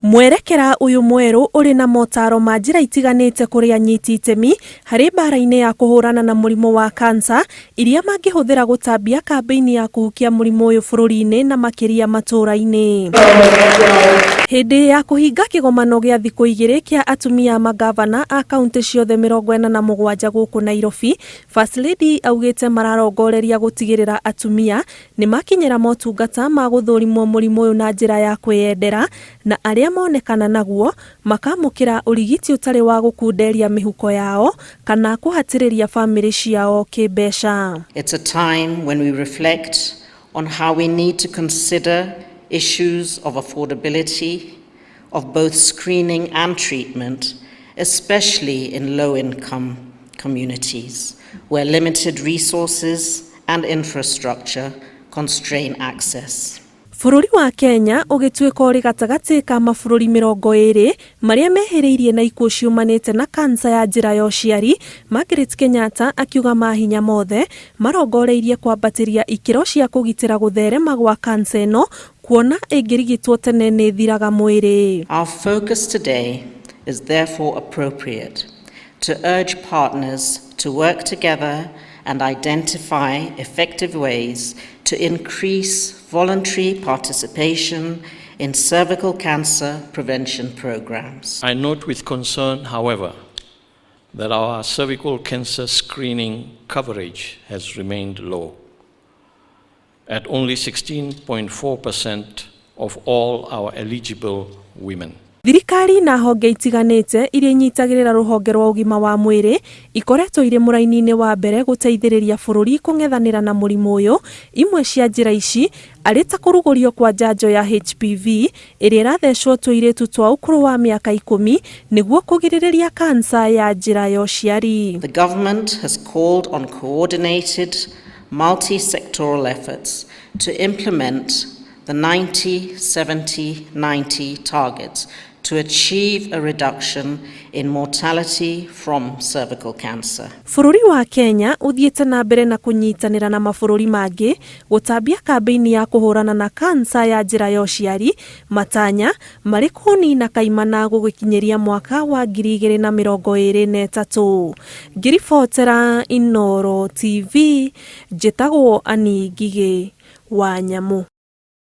Mwerekera uyu mweru uri na motaro ma njira itiganite kuri anyiti itemi hari mbara-ini ya kuhurana na murimu wa kansa iria mangihuthira gutambia kambiini ya kuhukia murimu uyu bururi-ini na makiria matura-ini. Hindi ya kuhinga kigomano gia thiku 2 kia atumia magavana a kaunti ciothe 47 guku Nairobi, First Lady augite mararongoreria gutigirira atumia ni makinyira motungata ma guthurimwo murimu uyu na njira ya kwiyendera na aria monekana naguo makamukira urigiti utari wa gukunderia mihuko yao kana kuhatiriria family ciao kibesha. It's a time when we reflect on how we need to consider issues of affordability of both screening and treatment, especially in low-income communities where limited resources and infrastructure constrain access. Bururi wa Kenya ugituika uri gatagati ka mabũrũri 20 maria meheririe na ikuũ ciumanite na kansa ya njira ya ũciari. Margaret Kenyatta akiuga mahinya mothe marongoreirie kwambatiria ikiro cia kugitira gutherema gwa kansa ino kuona ingirigitwo tene ni thiraga mwiri. Our focus today is therefore appropriate to urge partners to work together and identify effective ways to increase voluntary participation in cervical cancer prevention programs. I note with concern, however, that our cervical cancer screening coverage has remained low, at only 16.4% of all our eligible women. Thirikari na honge itiganite iria inyitagirira ruhonge rwa ugima wa mwiri ikoretwo iri muraini-ini wa mbere guteithiriria bururi kungethanira na murimu uyu. Imwe cia njira ici ari ta kurugurio kwa njanjo ya HPV iria irathecwo tuiritu twa ukuru wa miaka 10 niguo kugiririria kansa ya njira ya ũciari. The government has called on coordinated multi-sectoral efforts to implement the 90-70-90 targets to achieve a reduction in mortality from cervical cancer. Bururi wa Kenya uthiete na mbere na kunyitanira na mabũrũri mangi gutambia kambiini ya kuhurana na kansa ya njira ya ũciari, matanya mari kunina kaimana gugikinyeria mwaka wa 2023. Ngiribotera Inooro TV, njitagwo Ani Ngigĩ wa Nyamu.